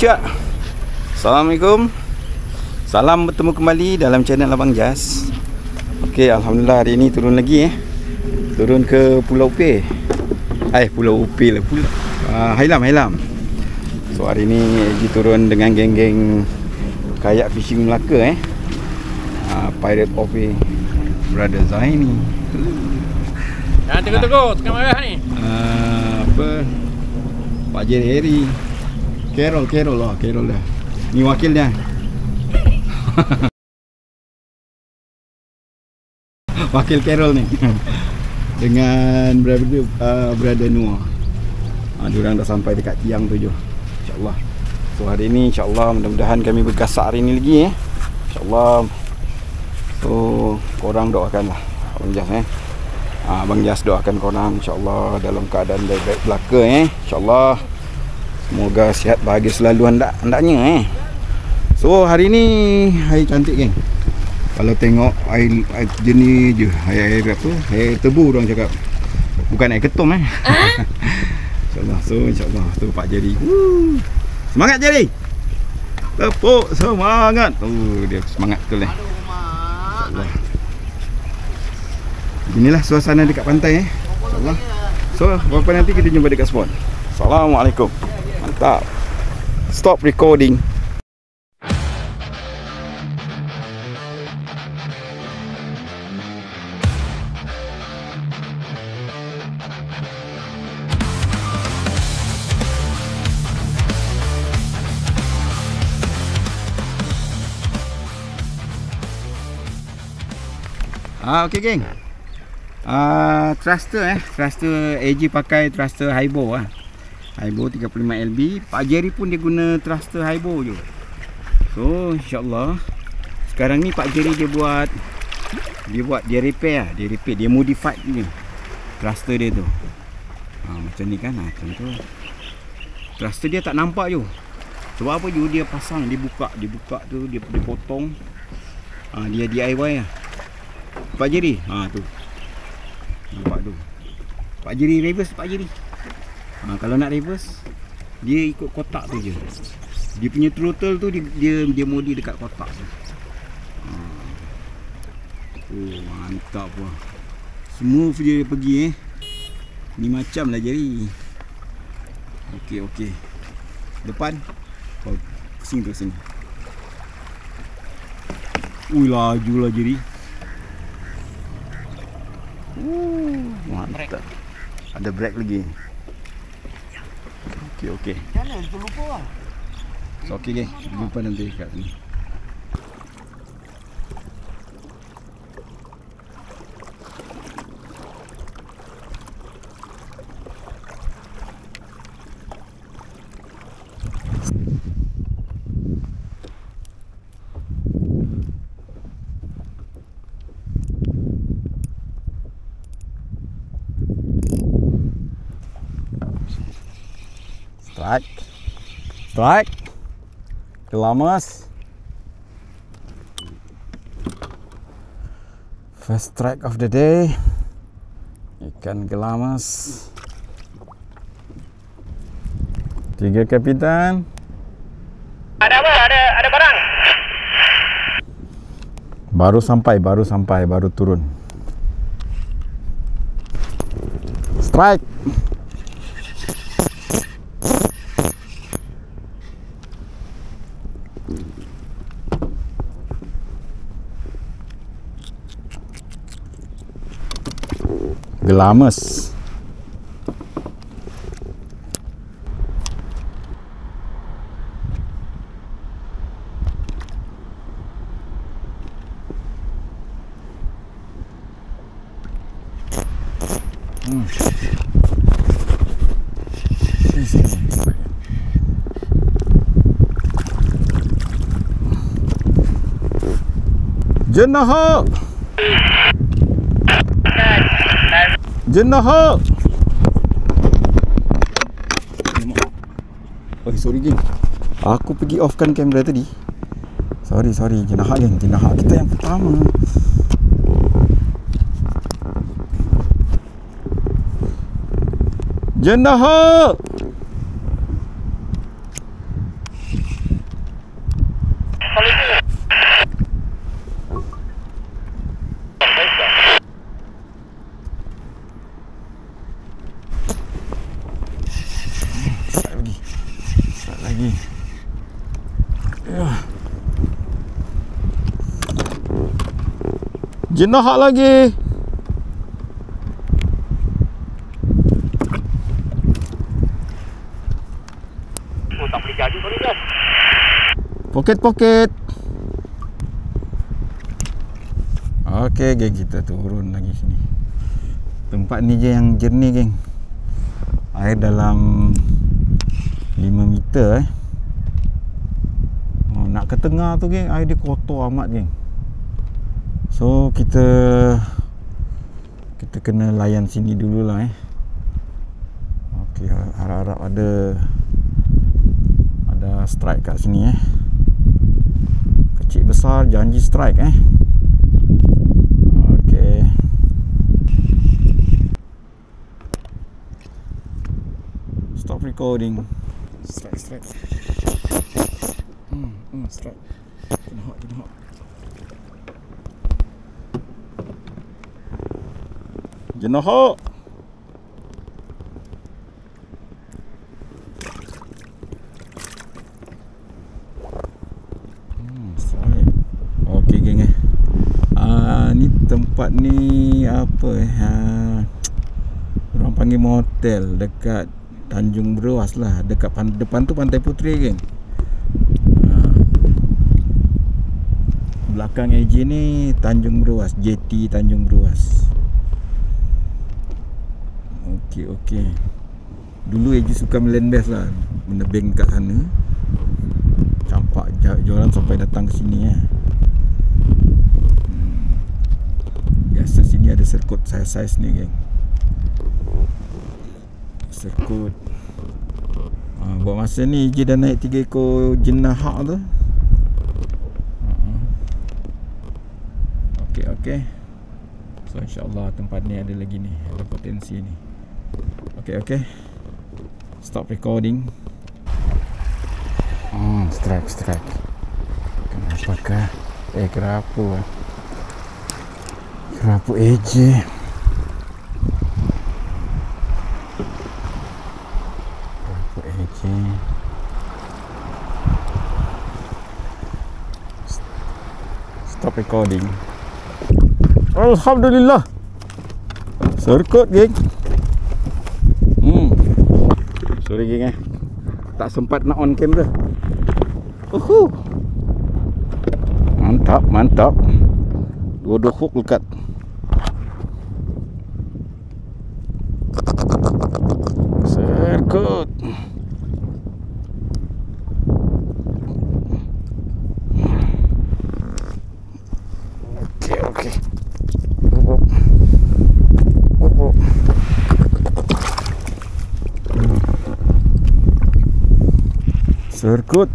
Cak. Assalamualaikum. Salam bertemu kembali dalam channel Abang Jas. Okey, alhamdulillah hari ini turun lagi turun ke Pulau Upir. Pulau Upir lah pula. Hailam. So hari ni Eji turun dengan geng-geng kayak fishing Melaka Pirate Upir Brother Zaini. Jangan tegur-tegur, tengah marah ni. Pak Jerry. Carol dah. Ni wakil dia. Wakil Carol ni. Dengan brother Noah. Diorang dah sampai dekat tiang tu je. InsyaAllah. So hari ni insyaAllah mudah-mudahan kami bergasak hari ni lagi InsyaAllah. So korang doakanlah Abang Jas Abang Jas doakan korang insyaAllah dalam keadaan baik-baik belaka InsyaAllah. Semoga sihat bahagia selalu hendaknya So hari ni hari cantik geng. Kalau tengok air jernih je. Air apa? Air tebu orang cakap. Bukan air ketum InsyaAllah. So insyaAllah tu Pak Jerry. Semangat Jerry. Tepuk semangat. Dia semangat betul InsyaAllah. Inilah suasana dekat pantai InsyaAllah. So berapa nanti kita jumpa dekat spot. Assalamualaikum. Mantap. Stop recording. Okey geng. Thruster Thruster AJ pakai thruster Haibo Haibo 35 LB. Pak Jerry pun dia guna thruster Haibo je. So insyaAllah sekarang ni Pak Jerry dia repair, dia modify ni thruster dia tu. Macam ni kan. Macam tu. Thruster dia tak nampak je. Sebab apa je dia pasang, dia buka tu, dia potong. Dia DIY Pak Jerry. Tu. Nampak tu. Pak Jerry reverse Pak Jerry. Kalau nak reverse dia ikut kotak tu je. Dia punya throttle tu dia modi dekat kotak tu. Mantap lah. Smooth je dia pergi Ni macam lah Jerry. Okey. Depan. Pusing tu sini. Laju lah Jerry. Mantap. Ada brake lagi. Okey. Jangan terlupa lah. So okey geng, jumpa nanti kat sini. Strike. Gelamas. First strike of the day. Ikan gelamas. 3 kapitan. Ada apa? Ada barang. Baru sampai, baru turun. Strike. Gelamas. Jenah. Sorry geng. Aku pergi offkan kamera tadi. Sorry. Jenah geng. Jenah kita yang pertama. Jenah. Jenah lagi. Oh, tak boleh jadi kau ni kan. Poket. Okey, geng, kita turun lagi sini. Tempat ni je yang jernih, geng. Air dalam 5 meter nak ke tengah tu, geng, air dia kotor amat, geng. So kita kena layan sini dululah. Okey, harap-harap ada strike kat sini. Kecil besar janji strike. Okey. Stop recording. Strike. Strike. Kena hot. Jenah hot. Strike. Okey, geng. Ni tempat ni apa orang panggil motel dekat Tanjung Beruas lah. Dekat depan tu Pantai Puteri, geng. Belakang AJ ni Tanjung Beruas, JT Tanjung Beruas. Okey. Dulu AJ suka melandbase lah, menebing kat sana. Campak jalan sampai datang ke sini. Biasa sini ada serkut saiz-saiz ni, geng. Serkut. Buat masa ni AJ dah naik 3 ekor jenah hak tu. Okey. So insyaAllah tempat ni ada lagi ni, ada potensi ni. Okey. Stop recording. Strike. Kenapakah? Kerapu AJ. Stop recording. Alhamdulillah. Serkut, geng. Sorry, geng. Tak sempat nak on camera. Mantap. Dua hook lekat. Serkut. Okey. Serkut.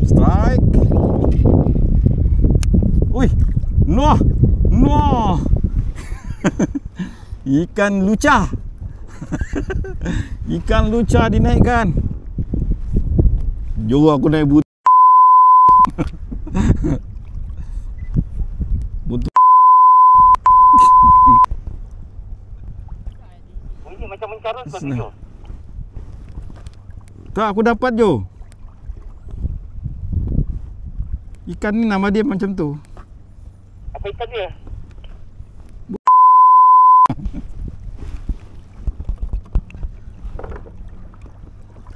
Strike. Wih, no. Ikan lucah. Ikan lucah dinaikkan. Jom aku naik butuh. Bunyi macam mencarut kau ni, Jo. Tak, aku dapat, Jo. Ikan ni nama dia macam tu. Apa ikan dia?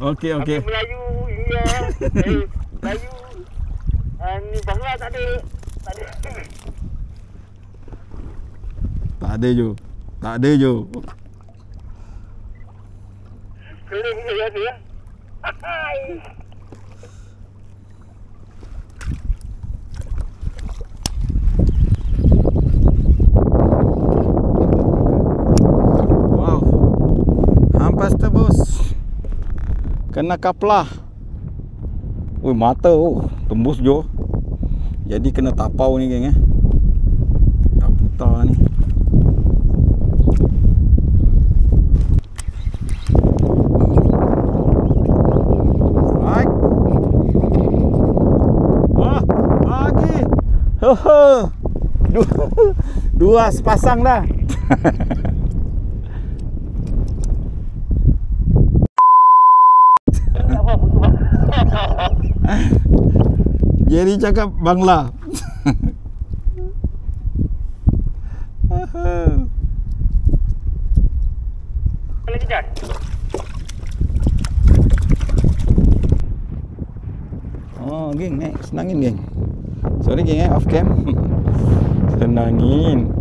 Okey. Melayu, iya. Melayu. Ni Bangla tak ada. Tak ada, Jo. Keling dia. Hai. Wow. Hampas tebus. Kena kaplah. Wih, mata tembus, Jo. Jadi kena tapau ni, geng. Tak putar ni. Right. Lagi. Dua sepasang dah. Jerry cakap Bangla. Lagi Jan. Oh, geng, naik senangin geng. Sorry geng, off cam. Senangin.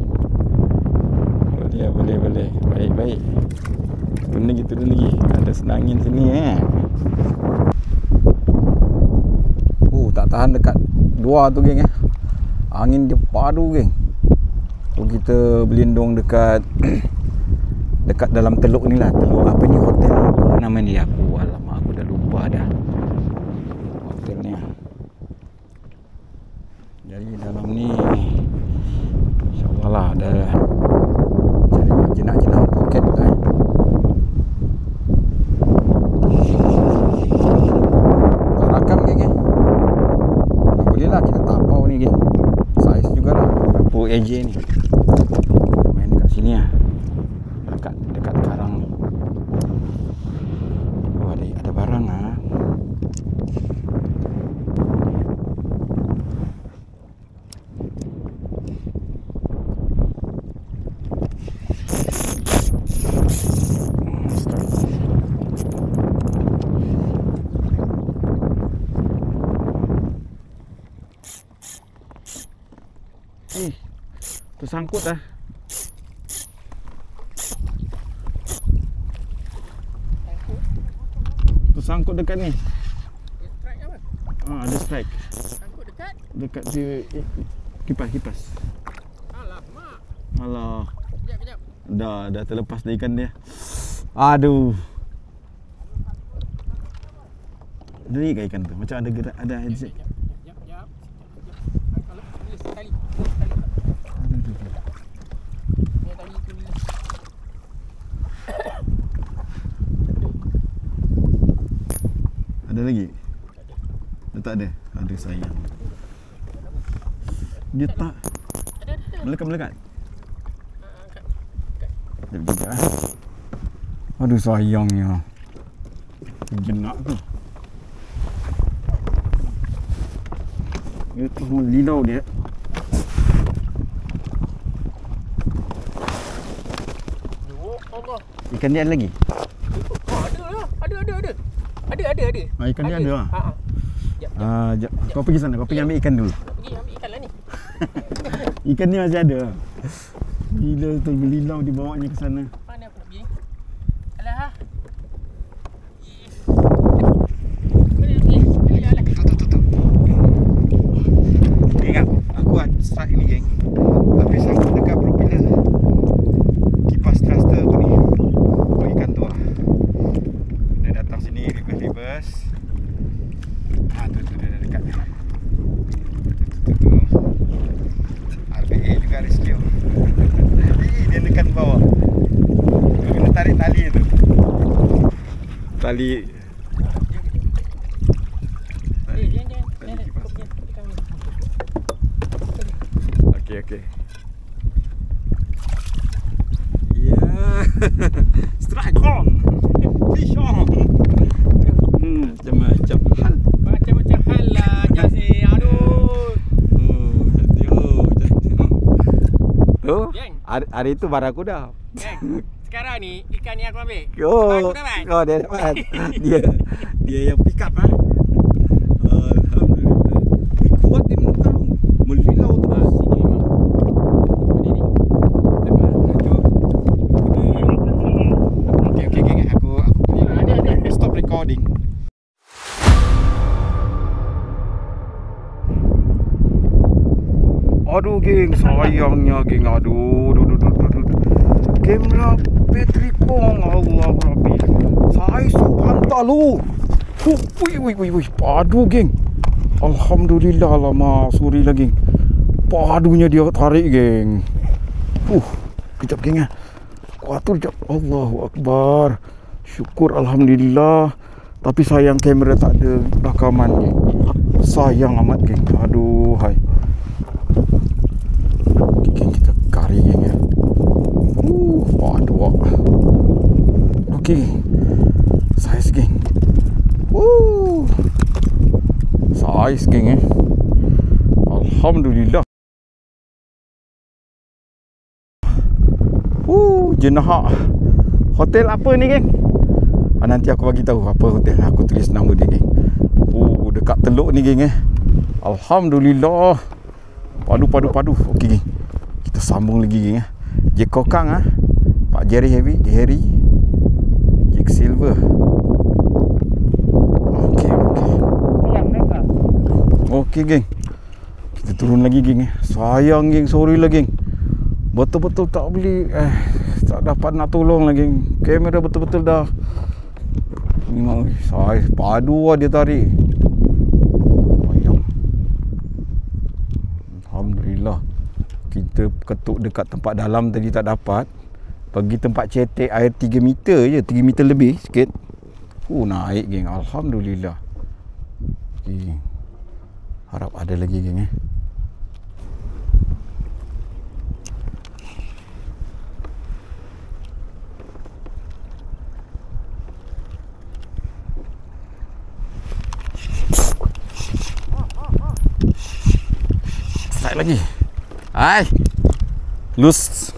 Boleh. Baik. Turun lagi. Ada senangin sini tak tahan dekat dua tu geng Angin dia padu geng. Tu kita berlindung dekat dekat dalam teluk ni lah. Teluk apa ni, hotel apa nama ni aku. Alamak, aku dah lupa dah hotel ni. Jadi dalam ni InsyaAllah lah ada cari jenak-jenak poket lah. Tak rakam geng boleh lah kita tapau ni geng. Saiz jugalah Pro AJ ni. Main dekat sini lah. Dekat karang ni. Oh, ada barang lah. Tersangkut dah. Tersangkut dekat ni. Strike apa? Ada strike. Sangkut dekat? Dekat dia kipas. Alah, mak. Alah. Kejap. Dah terlepas dari ikan dia. Aduh. Dari ke ikan tu? Macam ada gerak, ada headset. Jap. Kalau release tali. Ada lagi? Dia tak ada? Ada sayang. Dia tak melekat. Sekejap. Aduh sayangnya. Jenak tu. Dia tu melilau dia. Allah. Ikan dia ada lagi? Ada. Ikan dia ada lah? Jap. Kau pergi sana, kau pergi ambil ikan dulu. Pergi ambil ikan lah ni. Ikan ni masih ada. Bila tu melilau dibawanya ke sana. Mana aku nak pergi ni? Alah. Ingat aku ada strike ni geng. Tapi sangkut dekat propeller kipas thruster tu ni. Oh, ikan tu lah. Dia datang sini reverse. Tu dia dah dekat. Tu. RBA juga rescue. Dia dekat bawah. Dia kena tarik tali tu. Tali. Okey. Ya. Strike on. Fish on. Macam-macam hal. Macam-macam hal lah Jasir. Aduh. Tu. Hari tu barakuda. Geng, sekarang ni ikan ni aku ambil. Oh. Aku dapat. Oh, dia dapat. dia yang pick up Alhamdulillah. Kuat dia menukar. Melilau tu. Sini memang. Mana ni? Okey geng, aku beli. Ada. Stop recording. Aduh geng, sayangnya geng. Aduh. Kamera bateri kong. Allah Rabbi. Saiz pantal lu. Wih. Padu geng. Alhamdulillah lama. Sorry lah geng. Padunya dia tarik geng. Kejap geng ya. Kuatur kejap. Allahu Akbar. Syukur Alhamdulillah. Tapi sayang kamera tak ada rakaman geng. Sayang amat geng. Aduh hai. Okay, geng, kita kari geng ya. Padu. Okey. Saiz geng. Saiz geng Alhamdulillah. Jenahak. Hotel apa ni, geng? Nanti aku bagi tahu apa hotel. Aku tulis nama dia, geng. Dekat Teluk ni, geng. Alhamdulillah. Padu. Okey, geng. Kita sambung lagi, geng. Jack Kokang, Pak Jerry Harry. Jack Silver. Okey, geng. Kita turun lagi, geng. Sayang, geng. Sorry lah, geng. Betul-betul tak boleh. Tak dapat nak tolong lagi. Kamera betul-betul dah. Memang saiz padu lah dia tarik. Sayang. Alhamdulillah. Kita ketuk dekat tempat dalam tadi tak dapat. Pergi tempat cetek air 3 meter je. 3 meter lebih sikit. Naik, geng. Alhamdulillah. Okay. Harap ada lagi, geng. Strike lagi. Hai. Loose.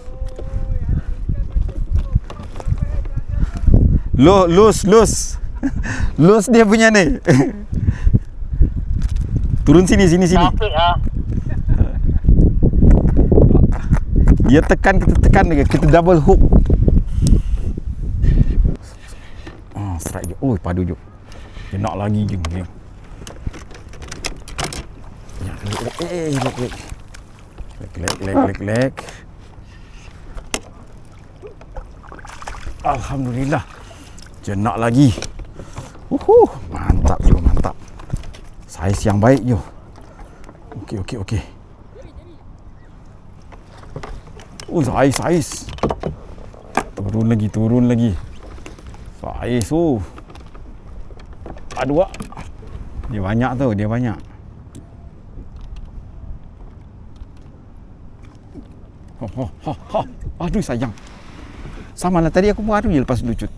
Loose dia punya ni. Turun sini. Dia tekan, kita tekan lagi. Kita double hook. Strike je. Padu je. Dia nak lagi je. Leg. Alhamdulillah. Jenak lagi. Mantap. Saiz yang baik je. Okey. Saiz. Turun lagi. Saiz Aduh. Dia banyak. Aduh, sayang. Sama lah tadi aku baru je lepas lucut.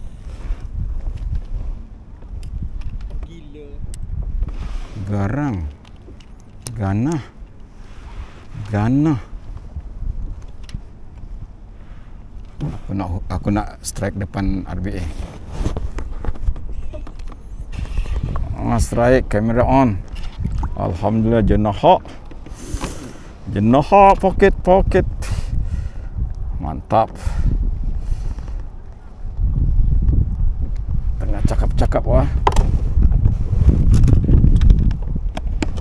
Gila. Garang. Ganah. Aku nak strike depan RBA. Strike, kamera on. Alhamdulillah, jenahak poket. Mantap. Tengah cakap wah.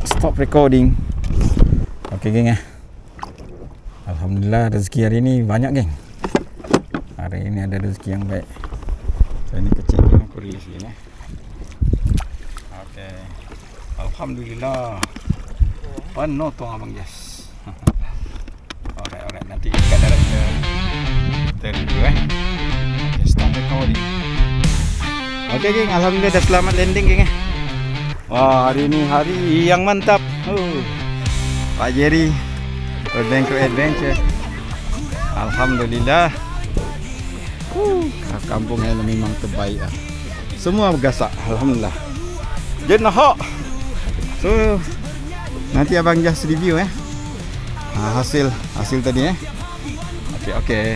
Stop recording. Okey, geng. Alhamdulillah, rezeki hari ni banyak, geng. Hari ini ada rezeki yang baik. So, ini kecil ni aku release ni. Okey. Alhamdulillah. Penuh tuang abang Jas. Alright. Nanti kat dalam kita review. Okay, stop recording. Okay, geng. Alhamdulillah dah selamat landing, geng. Wah, hari ni hari yang mantap. Pak Jerry Bangkok Adventure. Alhamdulillah. Kampung yang memang terbaik lah. Semua bergasak. Alhamdulillah. Jenahak. So, nanti abang Jas review hasil tadi Okay.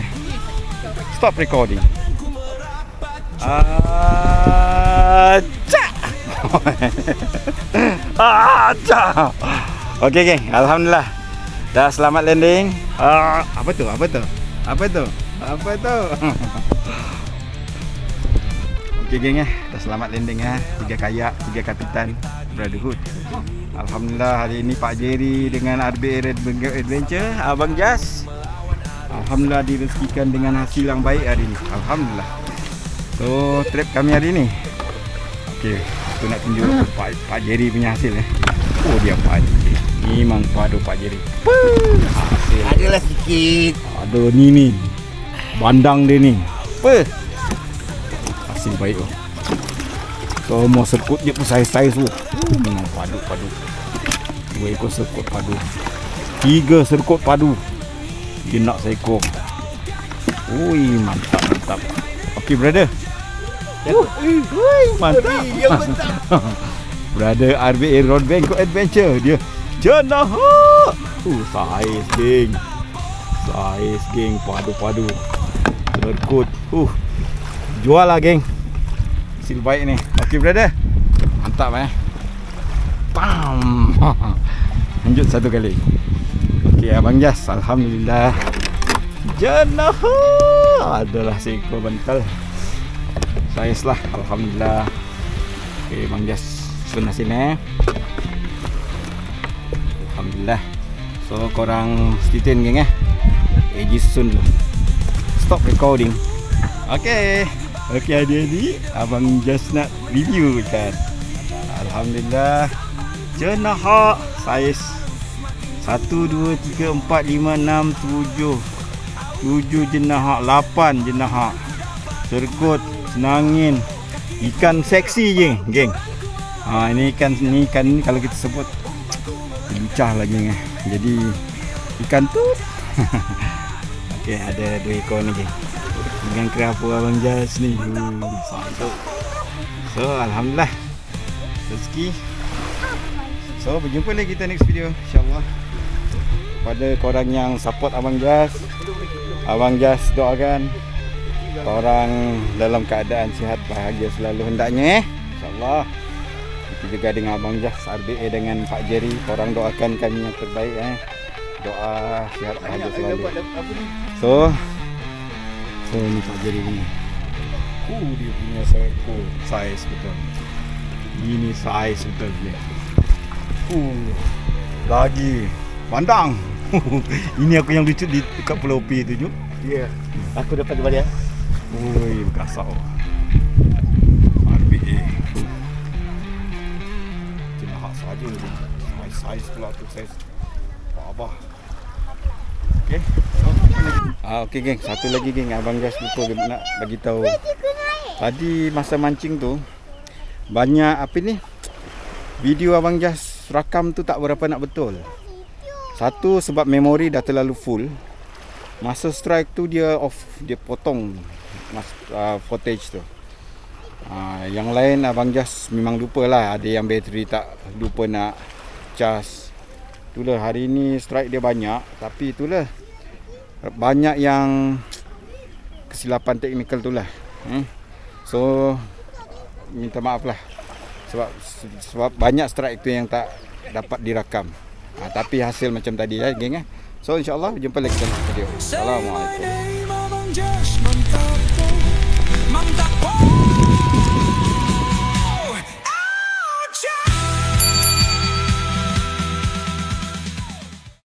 Stop recording. Okay, geng. Alhamdulillah. Dah selamat landing. Apa tu? Okay, geng. Dah selamat landing 3 kayak, 3 kapitan Brotherhood. Alhamdulillah, hari ini Pak Jerry dengan RBA Red Bangkok Adventure, abang Jas, alhamdulillah direzekikan dengan hasil yang baik hari ini. Alhamdulillah. So, trip kami hari ini. Okay, aku nak tunjuk Pak Jerry punya hasil. Dia padu. Memang padu Pak Jerry. Hasil. Adalah sikit. Aduh, ni. Bandang dia ni. Hasil baik. Semua serkut dia pun saiz-saiz tu. Memang padu. 2 ekor serkut padu. 3 serkut padu. Dia nak seekor. Mantap. Okey, brother. Mantap. Brother RBA Road Bangkok Adventure. Dia jenahak. Saiz geng. Saiz geng, padu-padu. Terkut. Jual lah geng. Hasil baik ni. Okey brother. Mantap Bam. Lanjut satu kali. Okey Abang Jas, alhamdulillah. Jenah adalah seekor bantal. Saiz lah, alhamdulillah. Okey Bang Jas, sun sini. Alhamdulillah. So korang stay tune geng Eji sun dulu. Stop recording. Okey adik-adik, Abang Jas nak review kan. Alhamdulillah. Jenah saiz 1, 2, 3, 4, 5, 6, 7 jenah, 8 jenah. Serkut, senangin. Ikan seksi je geng. Ini ikan ni kalau kita sebut lincah lagi Jadi ikan tu okey, ada 2 ekor ni geng. Dengan kerapu Abang Jas ni. So alhamdulillah rezeki. So berjumpa lagi kita next video insya-Allah. Pada korang yang support Abang Jas doakan korang dalam keadaan sihat bahagia selalu hendaknya insya-Allah. Itu juga dengan Abang Jas, RBA dengan Pak Jerry, korang doakan kami yang terbaik doa sihat bahagia selalu. So ni Pak Jerry ni. Dia punya saiz betul. Ini saiz betul dia. Lagi pandang. Ini aku yang lucu di dekat Pulau P tu Jom. Ya. Aku dapat di balik. Oi, kasau. RBA. Cina hak saja ni. Saiz pula tu saiz. Abah. Okey. Okey geng, satu lagi geng, Abang Jas lupa nak bagi tahu. Tadi masa mancing tu banyak video Abang Jas rakam tu tak berapa nak betul. Satu sebab memori dah terlalu full. Masa strike tu dia off, dia potong footage tu. Yang lain Abang Jas memang lupa lah. Ada yang bateri tak lupa nak cas. Itulah hari ni strike dia banyak. Tapi itulah banyak yang kesilapan teknikal tu lah. So minta maaf lah. Sebab banyak strike tu yang tak dapat dirakam. Tapi hasil macam tadi geng. So insyaAllah jumpa lagi dalam video. Assalamualaikum.